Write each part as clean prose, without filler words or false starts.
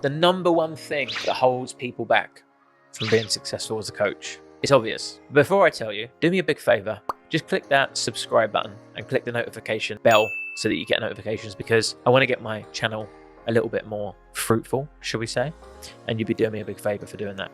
The number one thing that holds people back from being successful as a coach, it's obvious. Before I tell you, do me a big favor. Just click that subscribe button and click the notification bell so that you get notifications, because I want to get my channel a little bit more fruitful, shall we say? And you'd be doing me a big favor for doing that.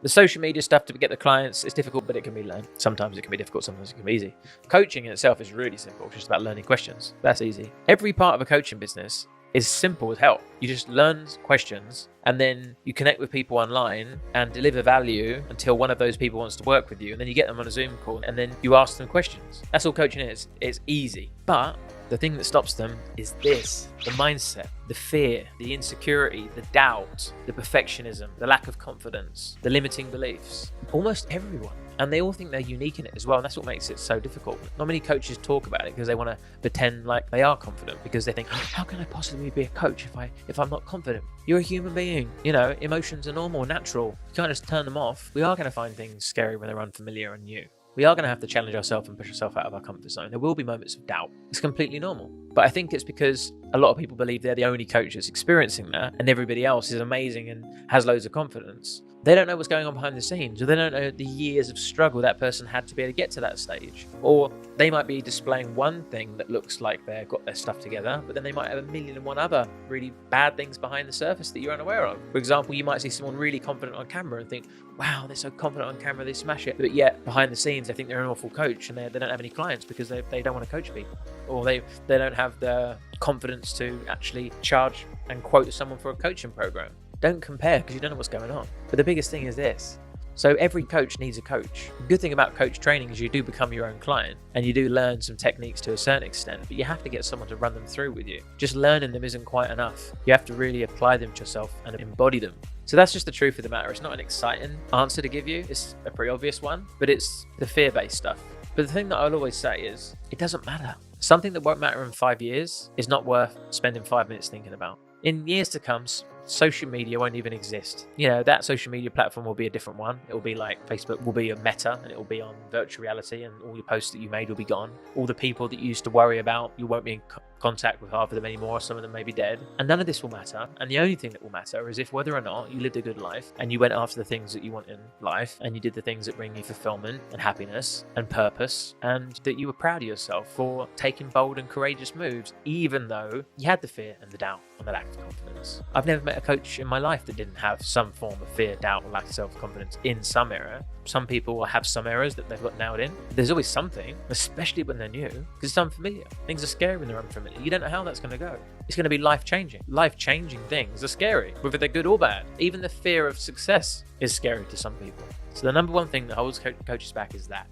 The social media stuff to get the clients is difficult, but it can be learned. Sometimes it can be difficult, sometimes it can be easy. Coaching in itself is really simple. It's just about learning questions. That's easy. Every part of a coaching business is simple as hell. You just learn questions and then you connect with people online and deliver value until one of those people wants to work with you. And then you get them on a Zoom call and then you ask them questions. That's all coaching is. It's easy. But the thing that stops them is this: the mindset, the fear, the insecurity, the doubt, the perfectionism, the lack of confidence, the limiting beliefs. Almost everyone. And they all think they're unique in it as well. And that's what makes it so difficult. Not many coaches talk about it because they want to pretend like they are confident, because they think, how can I possibly be a coach if I'm not confident? You're a human being. You know, emotions are normal, natural. You can't just turn them off. We are going to find things scary when they're unfamiliar and new. We are going to have to challenge ourselves and push ourselves out of our comfort zone. There will be moments of doubt. It's completely normal. But I think it's because a lot of people believe they're the only coach that's experiencing that and everybody else is amazing and has loads of confidence. They don't know what's going on behind the scenes, or they don't know the years of struggle that person had to be able to get to that stage. Or they might be displaying one thing that looks like they've got their stuff together, but then they might have a million and one other really bad things behind the surface that you're unaware of. For example, you might see someone really confident on camera and think, wow, they're so confident on camera, they smash it. But yet behind the scenes, they think they're an awful coach and they don't have any clients because they don't want to coach people. Or they don't have the confidence to actually charge and quote someone for a coaching program. Don't compare, because you don't know what's going on. But the biggest thing is this. So every coach needs a coach. The good thing about coach training is you do become your own client and you do learn some techniques to a certain extent, but you have to get someone to run them through with you. Just learning them isn't quite enough. You have to really apply them to yourself and embody them. So that's just the truth of the matter. It's not an exciting answer to give you. It's a pretty obvious one, but it's the fear-based stuff. But the thing that I'll always say is, it doesn't matter. Something that won't matter in 5 years is not worth spending 5 minutes thinking about. In years to come, social media won't even exist. You know, that social media platform will be a different one. It will be like Facebook will be a meta and it will be on virtual reality, and all your posts that you made will be gone. All the people that you used to worry about, you won't be in contact with half of them anymore. Some of them may be dead. And none of this will matter. And the only thing that will matter is if whether or not you lived a good life and you went after the things that you want in life and you did the things that bring you fulfillment and happiness and purpose, and that you were proud of yourself for taking bold and courageous moves, even though you had the fear and the doubt and the lack of confidence. I've never met a coach in my life that didn't have some form of fear, doubt, or lack of self-confidence in some area. Some people will have some errors that they've got nailed in. There's always something, especially when they're new, because it's unfamiliar. Things are scary when they're unfamiliar. You don't know how that's going to go. It's going to be life-changing. Life-changing things are scary, whether they're good or bad. Even the fear of success is scary to some people. So the number one thing that holds coaches back is that.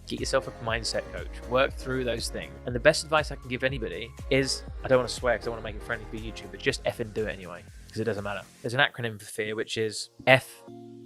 Get yourself a mindset coach. Work through those things. And the best advice I can give anybody is, I don't want to swear because I want to make it friendly for YouTube, but just effing do it anyway, because it doesn't matter. There's an acronym for fear, which is F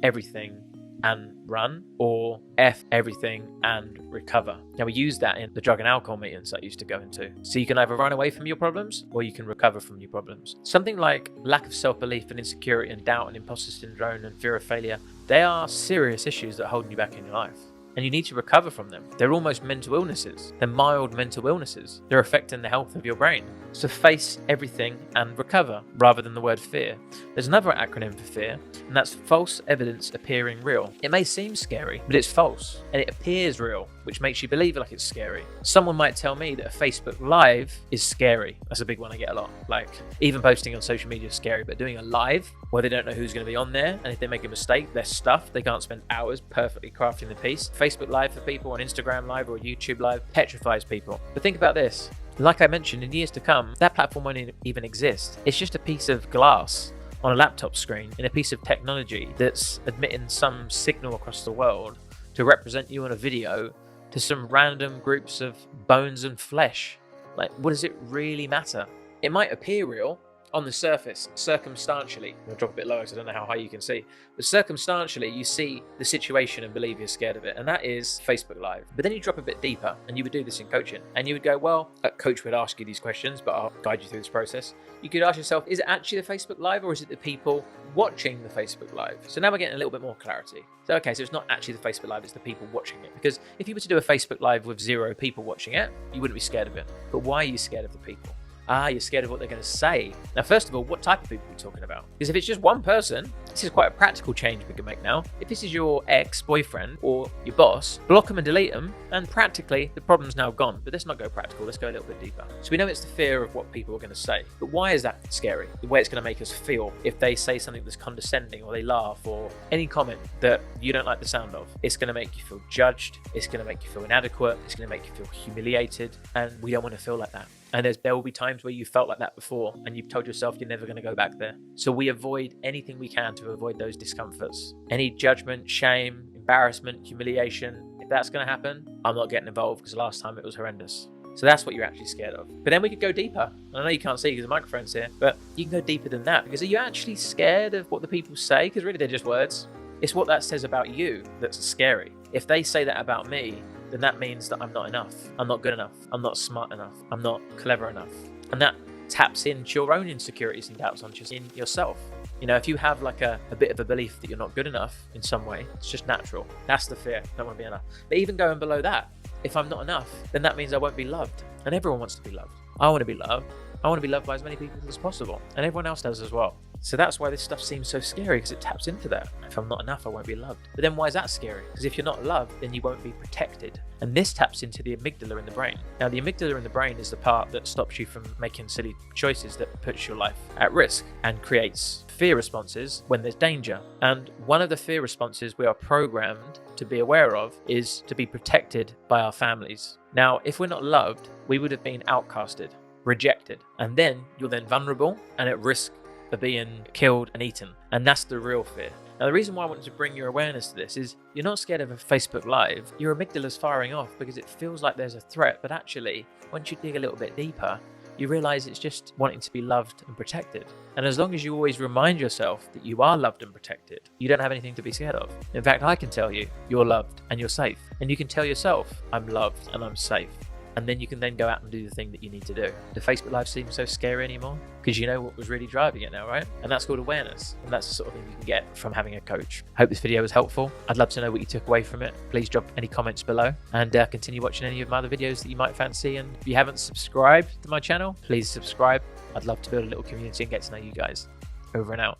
everything and run, or F everything and recover. Now, we use that in the drug and alcohol meetings that I used to go into. So you can either run away from your problems or you can recover from your problems. Something like lack of self-belief and insecurity and doubt and imposter syndrome and fear of failure, they are serious issues that are holding you back in your life. And you need to recover from them. They're almost mental illnesses. They're mild mental illnesses. They're affecting the health of your brain. So face everything and recover, rather than the word fear. There's another acronym for fear, and that's false evidence appearing real. It may seem scary, but it's false, and it appears real, which makes you believe like it's scary. Someone might tell me that a Facebook Live is scary. That's a big one I get a lot. Like, even posting on social media is scary, but doing a live where they don't know who's going to be on there, and if they make a mistake, they're stuffed. They can't spend hours perfectly crafting the piece. Facebook Live for people on Instagram Live or YouTube Live petrifies people. But think about this. Like I mentioned, in years to come, that platform won't even exist. It's just a piece of glass on a laptop screen in a piece of technology that's emitting some signal across the world to represent you on a video to some random groups of bones and flesh. Like, what does it really matter? It might appear real. on the surface, circumstantially, I'll drop a bit lower because I don't know how high you can see, but circumstantially you see the situation and believe you're scared of it, and that is Facebook Live. But then you drop a bit deeper, and you would do this in coaching, and you would go, well, a coach would ask you these questions, but I'll guide you through this process. You could ask yourself, is it actually the Facebook Live, or is it the people watching the Facebook Live? So now we're getting a little bit more clarity. So okay, so it's not actually the Facebook Live, it's the people watching it. Because if you were to do a Facebook Live with 0 people watching it, you wouldn't be scared of it. But why are you scared of the people? You're scared of what they're going to say. Now, first of all, what type of people are we talking about? Because if it's just one person, this is quite a practical change we can make now. If this is your ex-boyfriend or your boss, block them and delete them, and practically the problem's now gone. But let's not go practical, let's go a little bit deeper. So we know it's the fear of what people are going to say. But why is that scary? The way it's going to make us feel if they say something that's condescending, or they laugh, or any comment that you don't like the sound of. It's going to make you feel judged, it's going to make you feel inadequate, it's going to make you feel humiliated, and we don't want to feel like that. And there will be times where you felt like that before and you've told yourself you're never going to go back there. So we avoid anything we can to avoid those discomforts. Any judgment, shame, embarrassment, humiliation, if that's going to happen, I'm not getting involved because last time it was horrendous. So that's what you're actually scared of. But then we could go deeper. I know you can't see because the microphone's here, but you can go deeper than that, because are you actually scared of what the people say? Because really they're just words. It's what that says about you that's scary. If they say that about me, then that means that I'm not enough. I'm not good enough. I'm not smart enough. I'm not clever enough. And that taps into your own insecurities and doubts on just in yourself. You know, if you have like a bit of a belief that you're not good enough in some way, it's just natural. That's the fear. I don't want to be enough. But even going below that, if I'm not enough, then that means I won't be loved. And everyone wants to be loved. I want to be loved. I want to be loved by as many people as possible. And everyone else does as well. So that's why this stuff seems so scary, because it taps into that. If I'm not enough, I won't be loved. But then why is that scary? Because if you're not loved, then you won't be protected. And this taps into the amygdala in the brain. Now, the amygdala in the brain is the part that stops you from making silly choices that puts your life at risk and creates fear responses when there's danger. And one of the fear responses we are programmed to be aware of is to be protected by our families. Now, if we're not loved, we would have been outcasted, rejected, and then you're then vulnerable and at risk of being killed and eaten. And that's the real fear. Now, the reason why I wanted to bring your awareness to this is you're not scared of a Facebook Live. Your amygdala's firing off because it feels like there's a threat, but actually, once you dig a little bit deeper, you realize it's just wanting to be loved and protected. And as long as you always remind yourself that you are loved and protected, you don't have anything to be scared of. In fact, I can tell you, you're loved and you're safe. And you can tell yourself, I'm loved and I'm safe. And then you can then go out and do the thing that you need to do. Do Facebook Live seem so scary anymore? Because you know what was really driving it now, right? And that's called awareness. And that's the sort of thing you can get from having a coach. Hope this video was helpful. I'd love to know what you took away from it. Please drop any comments below, and continue watching any of my other videos that you might fancy. And if you haven't subscribed to my channel, please subscribe. I'd love to build a little community and get to know you guys. Over and out.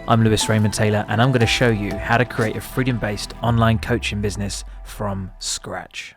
I'm Raymond Taylor, and I'm going to show you how to create a freedom-based online coaching business from scratch.